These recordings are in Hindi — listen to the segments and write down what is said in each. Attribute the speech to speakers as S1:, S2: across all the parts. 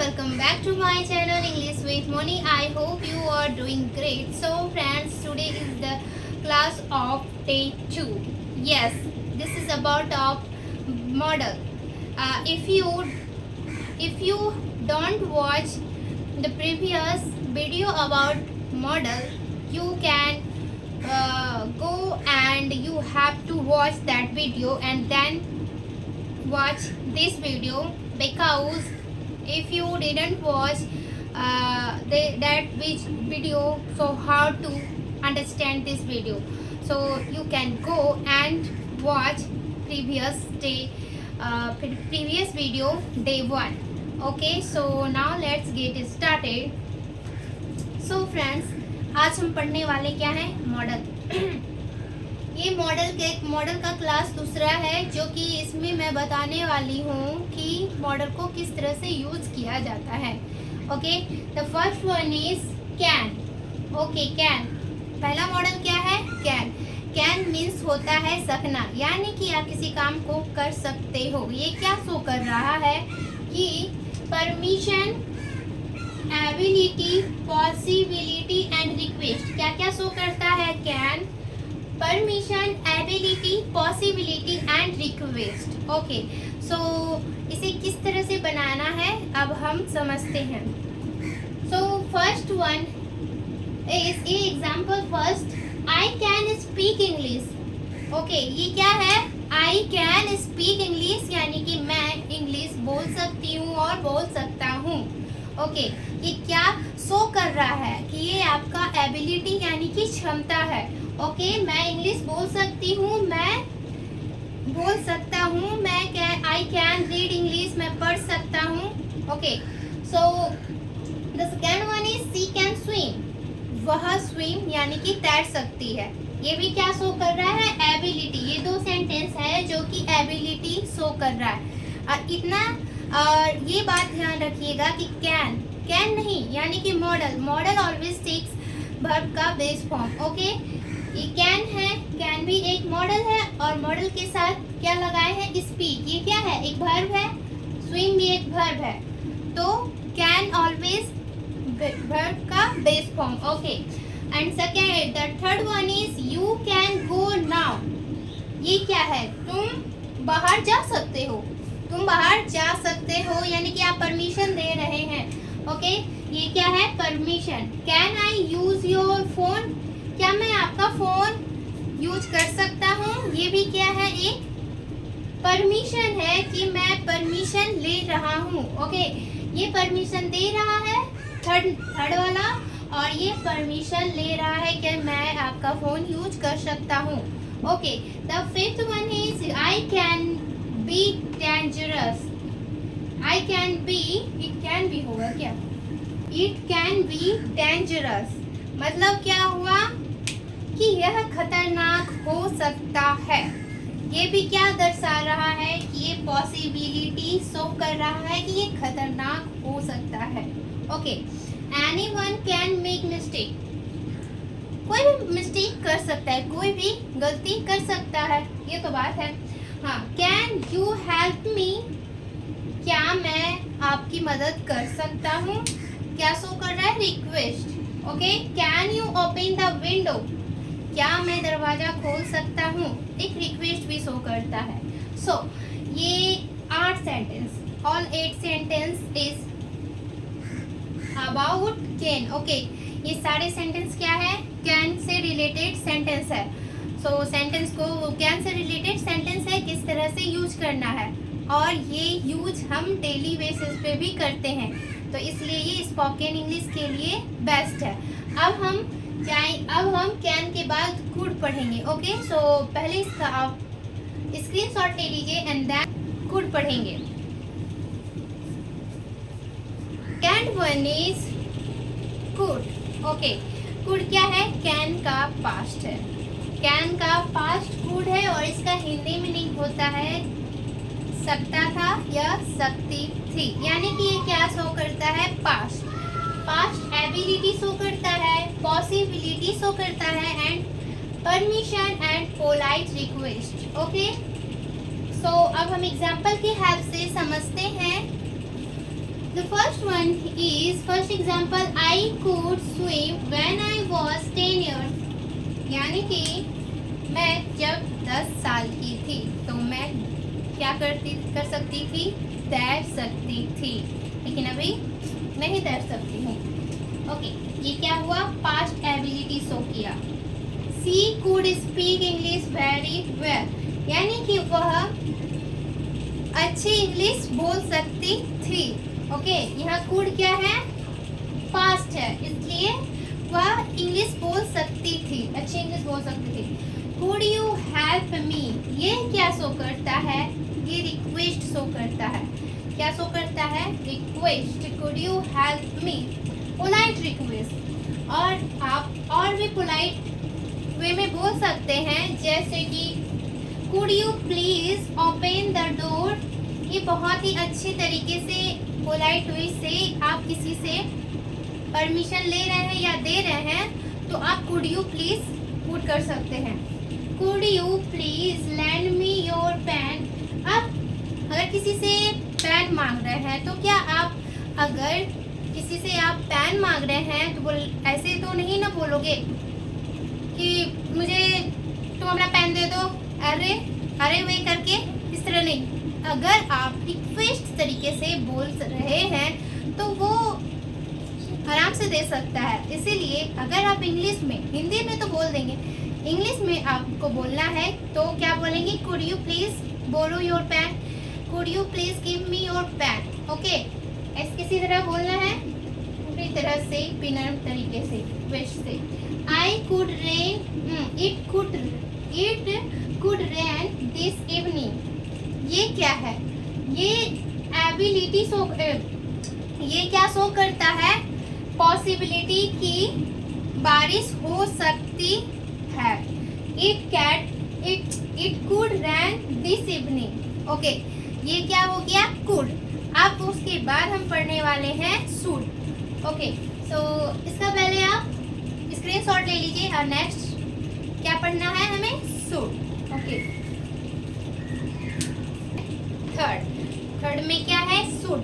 S1: welcome back to my channel English with Moni. I hope you are doing great. So friends, today is the class of day 2. Yes, this is about of model. If you don't watch the previous video about model, you can go and you have to watch that video and then watch this video, because if you didn't watch that which video, so how to understand this video, so you can go and watch previous video day 1. Okay, so now let's get started. So friends, आज हम पढ़ने वाले क्या है, मॉडल। ये मॉडल का क्लास दूसरा है, जो कि इसमें मैं बताने वाली हूँ कि मॉडल को किस तरह से यूज किया जाता है। Okay, the first one is can. Okay, can पहला मॉडल क्या है, कैन। कैन मीन्स होता है सकना, यानी कि आप किसी काम को कर सकते हो। ये क्या शो कर रहा है कि permission, ability, possibility and request. क्या क्या शो करता है can? Permission, ability, possibility and request. Okay, so इसे किस तरह से बनाना है अब हम समझते हैं। So first one is example first, I can speak English. Okay, ये क्या है, आई कैन स्पीक इंग्लिश, यानी कि मैं इंग्लिश बोल सकती हूँ और बोल सकता हूँ। ओके, ये क्या शो कर रहा है कि ये आपका एबिलिटी यानी कि क्षमता है। ओके, मैं इंग्लिश बोल सकती हूँ, मैं बोल सकता हूँ, आई कैन रीड इंग्लिश, मैं पढ़ सकता हूँ। Okay, so the second one is she can swim. वह स्विम यानी कि तैर सकती है। ये भी क्या शो कर रहा है, एबिलिटी। ये दो सेंटेंस है जो कि एबिलिटी शो कर रहा है। और इतना ये बात ध्यान रखिएगा कि कैन नहीं, यानी कि मॉडल ऑलवेज टेक्स वर्ब का बेस फॉर्म। ओके, ये कैन है, कैन भी एक मॉडल है और मॉडल के साथ क्या लगाए हैं, स्पीक। ये क्या है, एक वर्ब है, स्विम भी एक वर्ब है, तो कैन ऑलवेज वर्ब का base form. Okay, and second the third one is you can go now. ये क्या है, तुम बाहर जा सकते हो, तुम बाहर जा सकते हो, यानी कि आप परमिशन दे रहे हैं। ओके, ये क्या है, permission. Can I use your phone. क्या मैं आपका फोन यूज कर सकता हूँ? ये भी क्या है, एक परमिशन है कि मैं परमिशन ले रहा हूँ। ओके, ये परमिशन दे रहा है थर्ड वाला, और ये परमिशन ले रहा है कि मैं आपका फोन यूज कर सकता हूँ। Okay, the fifth one is I can be dangerous. I can be, it can be होगा क्या, इट कैन बी डेंजरस, मतलब क्या हुआ कि यह खतरनाक हो सकता है। ये भी क्या दर्शा रहा है कि ये पॉसिबिलिटी शो कर रहा है कि ये खतरनाक हो सकता है। Okay, anyone can make mistake. कोई भी मिस्टेक कर सकता है, कोई भी गलती कर सकता है, ये तो बात है। हाँ, कैन यू हेल्प मी। क्या मैं आपकी मदद कर सकता हूँ? क्या शो कर रहा है, request. Okay, can you open the window. क्या मैं दरवाजा खोल सकता हूँ, एक रिक्वेस्ट भी शो करता है। सो ये 8 sentence, all 8 sentence is about can. Okay, ये सारे सेंटेंस क्या है, कैन से रिलेटेड सेंटेंस है। सो सेंटेंस को कैन से रिलेटेड सेंटेंस है, किस तरह से यूज करना है, और ये यूज हम डेली बेसिस पे भी करते हैं, तो इसलिए ये स्पोकन इंग्लिश के लिए बेस्ट है। अब हम कैन के बाद कुड पढ़ेंगे। ओके, सो पहले इसका आप स्क्रीनशॉट ले लीजिए एंड देन कुड पढ़ेंगे। Can one is could. Okay, could क्या है, कैन का पास्ट है, कैन का पास्ट कुड है, और इसका हिंदी मीनिंग होता है सकता था या सकती थी, यानी कि ये क्या शो करता है, पास्ट। पास्ट एबिलिटी शो करता है, पॉसिबिलिटी शो करता है, and permission and polite request. Okay, so अब हम एग्जाम्पल की हेल्प से समझते हैं The first one is first example, I could swim when I was 10 years. यानी कि मैं जब 10 साल की थी तो मैं क्या कर सकती थी, तैर सकती थी, लेकिन अभी नहीं तैर सकती हूँ। ओके, ये क्या हुआ, पास्ट एबिलिटी शो किया। She could speak English very well, यानी कि वह अच्छी इंग्लिश बोल सकती थी। ओके, यहाँ could क्या है, पास्ट है, इसलिए वह इंग्लिश बोल सकती थी, अच्छी इंग्लिश बोल सकती थी। Could you help me, ये क्या शो करता है, ये रिक्वेस्ट शो करता है। क्या शो करता है, request. Could you help me, polite request. और आप और भी पोलाइट वे में बोल सकते हैं, जैसे कि Could you please open the door, ये बहुत ही अच्छे तरीके से पोलाइट वे से आप किसी से परमिशन ले रहे हैं या दे रहे हैं तो आप could you please पुट कर सकते हैं। Could you please lend me your pen, आप अगर किसी से पेन मांग रहे हैं तो क्या आप अगर किसी से आप पेन मांग रहे हैं तो ऐसे तो नहीं ना बोलोगे कि मुझे तुम अपना पेन दे दो, अरे अरे वे करके, इस तरह नहीं। अगर आप रिक्वेस्ट तरीके से बोल रहे हैं तो वो आराम से दे सकता है। इसीलिए अगर आप इंग्लिश में, हिंदी में तो बोल देंगे, इंग्लिश में आपको बोलना है तो क्या बोलेंगे, could you please borrow your pen, could you please give me your pen. Okay, ऐसे किसी तरह बोलना है, पूरी तरह से बिना तरीके से, वेस्ट से। I could rain, it could rain this evening, ये क्या है, ये एबिलिटी शो, ये क्या शो करता है, पॉसिबिलिटी की बारिश हो सकती है। It could rain this evening. Okay, ये क्या हो गया, कुड। अब उसके बाद हम पढ़ने वाले हैं शुड। ओके, सो इसका पहले आप स्क्रीनशॉट ले लीजिए और नेक्स्ट क्या पढ़ना है हमें, शुड। ओके, थर्ड में क्या है, शुड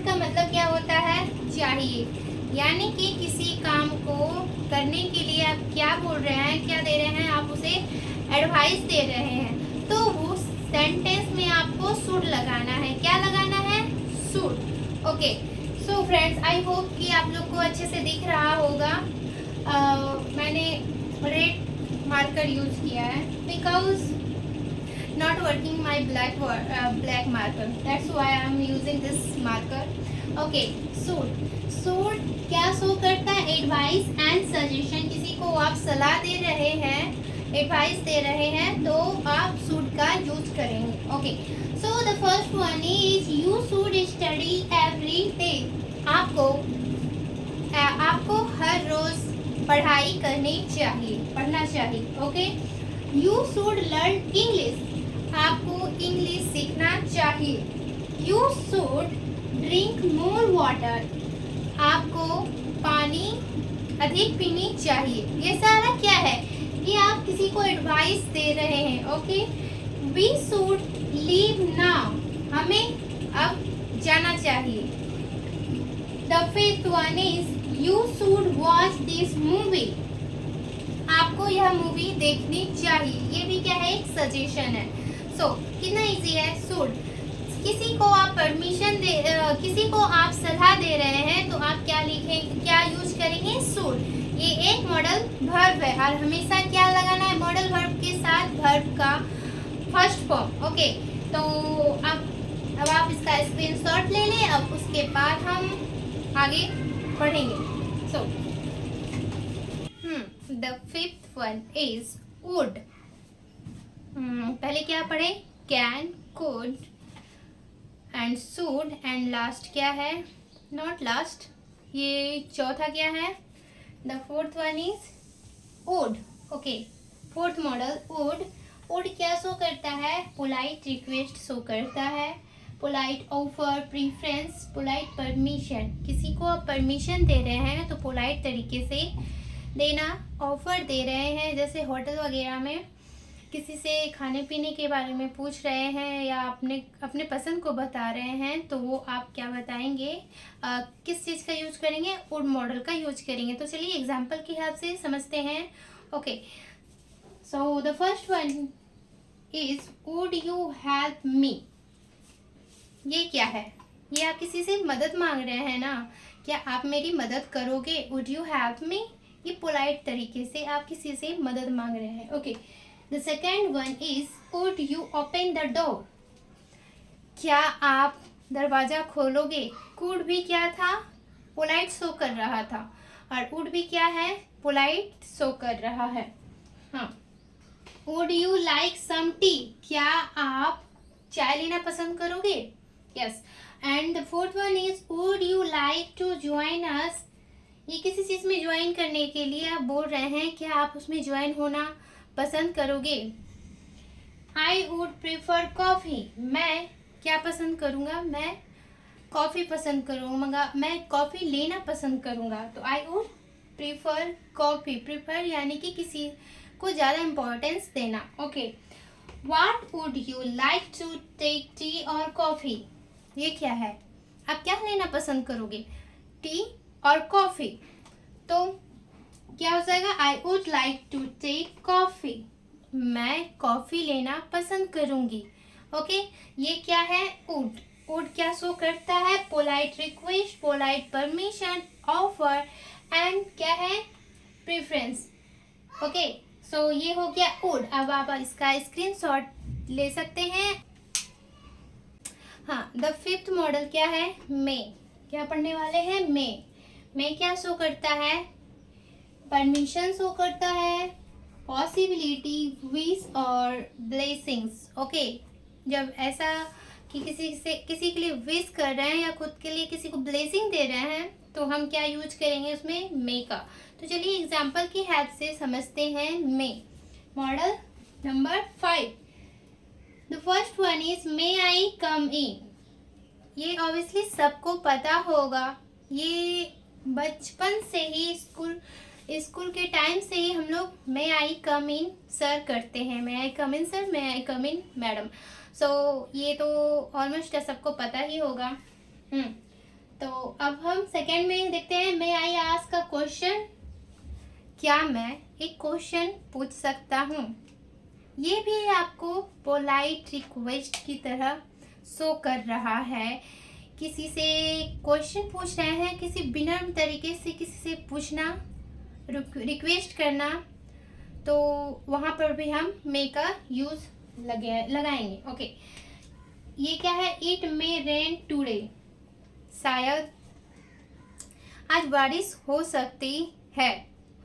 S1: का मतलब क्या होता है, चाहिए। यानी कि किसी काम को करने के लिए आप क्या बोल रहे हैं, क्या दे रहे हैं, आप उसे एडवाइस दे रहे हैं, तो वो सेंटेंस में आपको शुड लगाना है। क्या लगाना है, should. Okay, so friends, I hope कि आप लोग को अच्छे से दिख रहा होगा। मैंने रेड मार्कर यूज किया है because not working my black marker, that's why I am using this marker. Okay, should क्या शो करता है, एडवाइस एंड सजेशन। किसी को आप सलाह दे रहे हैं, एडवाइस दे रहे हैं तो आप should का यूज करेंगे। Okay, so the first one is you should study every day, आपको हर रोज पढ़ाई करनी चाहिए, पढ़ना चाहिए। Okay, you should learn English, आपको इंग्लिश सीखना चाहिए। You should drink more water, आपको पानी अधिक पीनी चाहिए। ये सारा क्या है, ये आप किसी को एडवाइस दे रहे हैं। Okay, we should leave now, हमें अब जाना चाहिए। The fifth one is you should watch this movie, आपको यह मूवी देखनी चाहिए। ये भी क्या है, एक सजेशन है। सो कितना इजी है, शुड। किसी को आप परमिशन दे, किसी को आप सलाह दे रहे हैं तो आप क्या लिखेंगे, क्या यूज करेंगे, शुड। ये एक मॉडल वर्ब है और हमेशा क्या लगाना है, मॉडल वर्ब के साथ वर्ब का फर्स्ट फॉर्म। ओके, तो अब आप इसका स्क्रीनशॉट ले लें, अब उसके बाद हम आगे पढ़ेंगे। So the fifth one is would. पहले क्या पढ़े, can, could and should and last क्या है, नॉट लास्ट। ये चौथा क्या है, the fourth one is would. Okay, fourth model would. Would क्या शो करता है, पोलाइट रिक्वेस्ट शो करता है, polite offer, preference, polite permission. किसी को आप परमिशन दे रहे हैं तो पोलाइट तरीके से देना, ऑफर दे रहे हैं जैसे होटल वगैरह में किसी से खाने पीने के बारे में पूछ रहे हैं या अपने अपने पसंद को बता रहे हैं तो वो आप क्या बताएंगे, किस चीज़ का यूज करेंगे, वुड मॉडल का यूज करेंगे। तो चलिए एग्जाम्पल के हिसाब से समझते हैं। Okay, so the first one is would you help me. ये क्या है? ये आप किसी से मदद मांग रहे हैं ना, क्या आप मेरी मदद करोगे, वुड यू हेल्प मी। ये पोलाइट तरीके से आप किसी से मदद मांग रहे हैं। Okay, the second one is would you open the door. क्या आप दरवाजा खोलोगे। कुड भी क्या था, पोलाइट शो कर रहा था, और वुड भी क्या है, पोलाइट शो कर रहा है। हाँ, would you like some tea. क्या आप चाय लेना पसंद करोगे। Yes. And the fourth one is would you like to join us. ये किसी चीज में ज्वाइन करने के लिए आप बोल रहे हैं, क्या आप उसमें ज्वाइन होना पसंद करोगे। आई वुड प्रेफर कॉफी। मैं क्या पसंद करूंगा, मैं कॉफी पसंद करूंगा, मैं कॉफी लेना पसंद करूंगा। तो I would prefer coffee. Prefer यानी कि किसी को ज्यादा इंपॉर्टेंस देना। Okay, what would you like to take, tea और कॉफी। ये क्या है, आप क्या लेना पसंद करोगे, टी और कॉफी। तो क्या हो जाएगा, I would like to take coffee. मैं कॉफी लेना पसंद करूंगी। ओके, ये क्या है, वुड। वुड क्या शो करता है, polite request, polite permission, offer and क्या है, प्रेफरेंस। ओके, सो ये हो गया वुड। अब आप इसका स्क्रीनशॉट ले सकते हैं। हाँ, द फिफ्थ मॉडल क्या है, मे। क्या पढ़ने वाले हैं, मे। मे क्या शो करता है, परमिशन शो करता है, पॉसिबिलिटी, विश और ब्लेसिंग्स। ओके, जब ऐसा कि किसी के लिए विश कर रहे हैं या खुद के लिए किसी को ब्लेसिंग दे रहे हैं तो हम क्या यूज करेंगे उसमें, मे का। तो चलिए एग्जाम्पल की हेल्प से समझते हैं may. Modal number 5, the first one is may I come in. ये ऑब्वियसली सबको पता होगा, ये बचपन से ही स्कूल के टाइम से ही हम लोग मे आई कम इन सर करते हैं, मे I come in sir, may I come in madam. सो ये तो ऑलमोस्ट सबको पता ही होगा। तो अब हम सेकेंड में देखते हैं, मे आई आस्क का क्वेश्चन। क्या मैं एक क्वेश्चन पूछ सकता हूँ। ये भी आपको पोलाइट रिक्वेस्ट की तरह शो कर रहा है। किसी से क्वेश्चन पूछ रहे हैं, किसी विनम्र तरीके से किसी से पूछना, रिक्वेस्ट करना, तो वहाँ पर भी हम मे का यूज लगाएंगे। ओके, ये क्या है, इट मे रेन टुडे। शायद आज बारिश हो सकती है।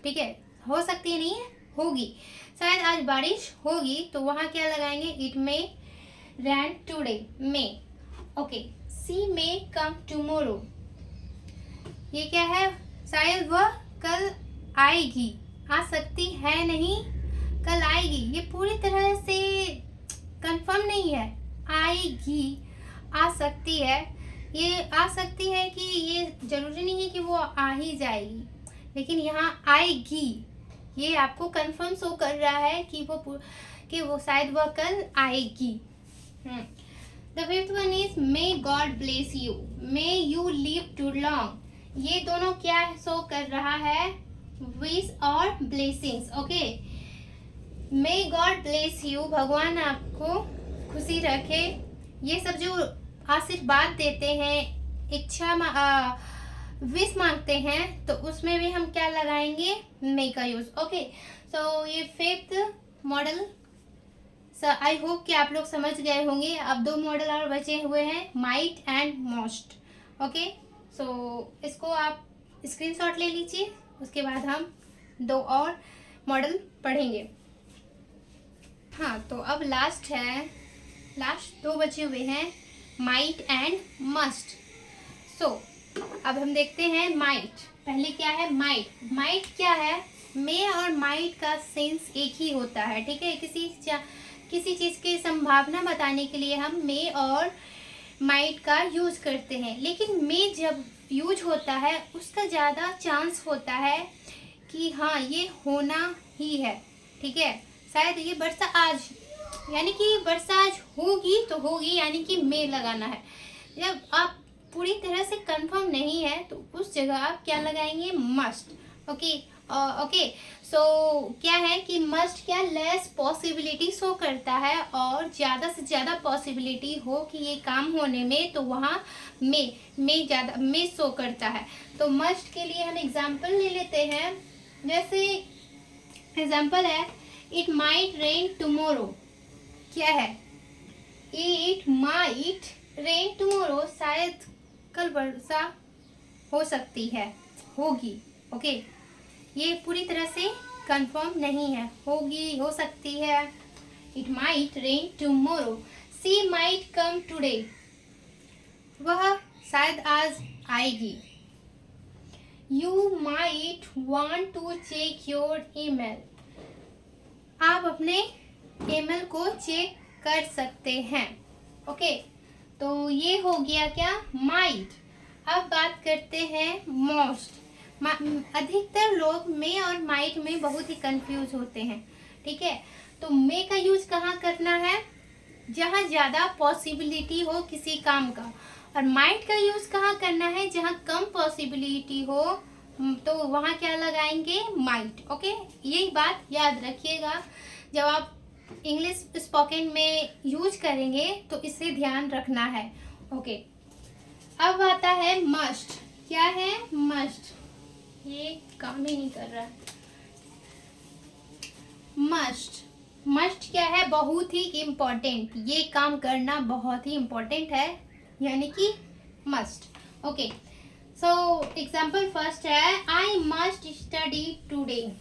S1: ठीक है, हो सकती है नहीं है, होगी। शायद आज बारिश होगी, तो वहाँ क्या लगाएंगे, it may rain today, may. Okay, see may come tomorrow. ये क्या है, शायद वह कल आएगी। आ सकती है नहीं, कल आएगी। ये पूरी तरह से कंफर्म नहीं है, आएगी, आ सकती है। ये आ सकती है कि ये जरूरी नहीं है कि वो आ ही जाएगी, लेकिन यहाँ आएगी ये आपको कंफर्म शो कर रहा है कि वो शायद वह कल आएगी। The fifth one is may God bless you, may you live too long. ये दोनों क्या शो कर रहा है, विश और blessings. Okay, may God bless you, भगवान आपको खुशी रखे। ये सब जो आशीर्वाद देते हैं, इच्छा विश मांगते हैं, तो उसमें भी हम क्या लगाएंगे, मे का यूज। ओके, सो ये फिफ्थ मॉडल। आई होप कि आप लोग समझ गए होंगे। अब 2 मॉडल और बचे हुए हैं, माइट एंड मोस्ट। ओके, सो इसको आप स्क्रीनशॉट ले लीजिए, उसके बाद हम 2 और मॉडल पढ़ेंगे। हाँ, तो अब लास्ट 2 बचे हुए हैं, माइट एंड मस्ट। सो अब हम देखते हैं माइट। पहले क्या है, माइट। माइट क्या है, मे और माइट का सेंस एक ही होता है। ठीक है, किसी चीज़ की संभावना बताने के लिए हम मे और माइट का यूज करते हैं, लेकिन मे जब यूज होता है उसका ज़्यादा चांस होता है कि हाँ ये होना ही है। ठीक है, शायद ये वर्षा आज, यानी कि वर्षा आज होगी तो होगी, यानी कि मे लगाना है। जब आप पूरी तरह से कंफर्म नहीं है तो उस जगह आप क्या लगाएंगे, मस्ट। ओके ओके, सो क्या है कि मस्ट क्या लेस पॉसिबिलिटी शो करता है, और ज़्यादा से ज़्यादा पॉसिबिलिटी हो कि ये काम होने में, तो वहाँ मे ज़्यादा मे शो करता है। तो मस्ट के लिए हम एग्जाम्पल ले लेते हैं। जैसे एग्जाम्पल है, इट माइट रेन टुमोरो। क्या है, इट माइट रेन टुमोरो, शायद कल वर्षा हो सकती है, होगी। ओके, ये पूरी तरह से कंफर्म नहीं है, होगी, हो सकती है। It might rain tomorrow. She might come today, वह शायद आज आएगी। You might want to check your email, आप अपने ईमेल को चेक कर सकते हैं। ओके, तो ये हो गया क्या, माइट। अब बात करते हैं मोस्ट। अधिकतर लोग मे और माइट में बहुत ही कंफ्यूज होते हैं, ठीक है। तो मे का यूज कहाँ करना है, जहाँ ज़्यादा पॉसिबिलिटी हो किसी काम का, और माइट का यूज कहाँ करना है, जहाँ कम पॉसिबिलिटी हो, तो वहाँ क्या लगाएंगे, माइट। ओके, यही बात याद रखिएगा जब आप इंग्लिश स्पोकन में यूज करेंगे, तो इसे ध्यान रखना है। ओके, अब आता है मस्ट। क्या है, मस्ट, ये काम ही नहीं कर रहा। मस्ट क्या है, बहुत ही इम्पोर्टेंट, ये काम करना बहुत ही इम्पोर्टेंट है, यानी कि must. Okay, so example first है, आई मस्ट स्टडी टुडे,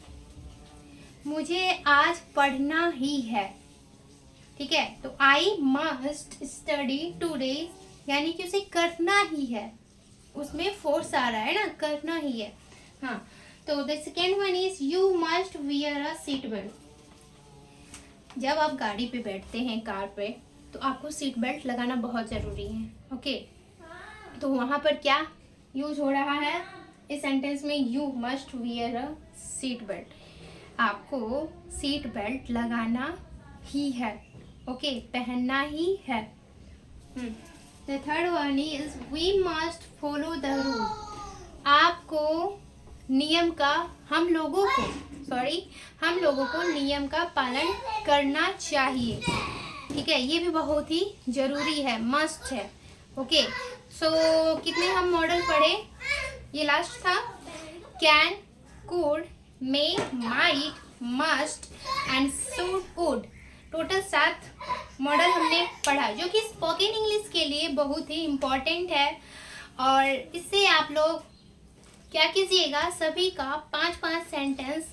S1: मुझे आज पढ़ना ही है, ठीक है। तो आई मस्ट स्टडी टुडे, यानी कि उसे करना ही है, उसमें फोर्स आ रहा है ना, करना ही है। हाँ, तो the second one is you must wear a seat belt, जब आप गाड़ी पे बैठते हैं, कार पे, तो आपको सीट बेल्ट लगाना बहुत ज़रूरी है। ओके, तो वहाँ पर क्या यूज हो रहा है इस सेंटेंस में, you must wear a seat belt, आपको सीट बेल्ट लगाना ही है। ओके, पहनना ही है। The third one is we must follow the rule, आपको नियम का, हम लोगों को नियम का पालन करना चाहिए, ठीक है। ये भी बहुत ही जरूरी है, मस्ट है। ओके, सो कितने हम मॉडल पढ़े, ये लास्ट था, can, could, may, might, must and should, would, total 7 model हमने पढ़ा, जो कि स्पोकन इंग्लिश के लिए बहुत ही इम्पोर्टेंट है। और इससे आप लोग क्या कीजिएगा, सभी का 5-5 सेंटेंस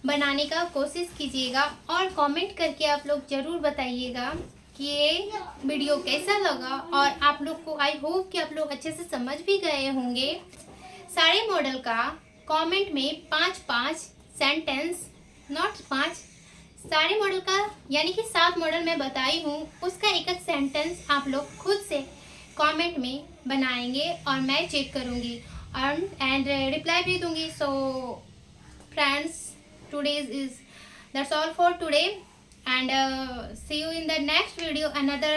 S1: बनाने का कोशिश कीजिएगा, और कमेंट करके आप लोग ज़रूर बताइएगा कि ये वीडियो कैसा लगा, और आप लोग को आई होप कि आप लोग अच्छे से समझ भी गए होंगे। सारे मॉडल का कमेंट में 5-5 सेंटेंस, नॉट 5, सारे मॉडल का, यानी कि 7 मॉडल मैं बताई हूँ, उसका एक एक सेंटेंस आप लोग खुद से कमेंट में बनाएंगे, और मैं चेक करूँगी एंड रिप्लाई भी दूंगी। So friends, today's is that's all for today, and see you in the next video, another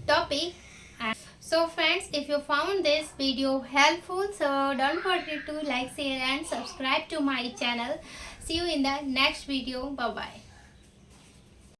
S1: topic. And so friends, if you found this video helpful, so don't forget to like, share and subscribe to my channel. See you in the next video. Bye bye.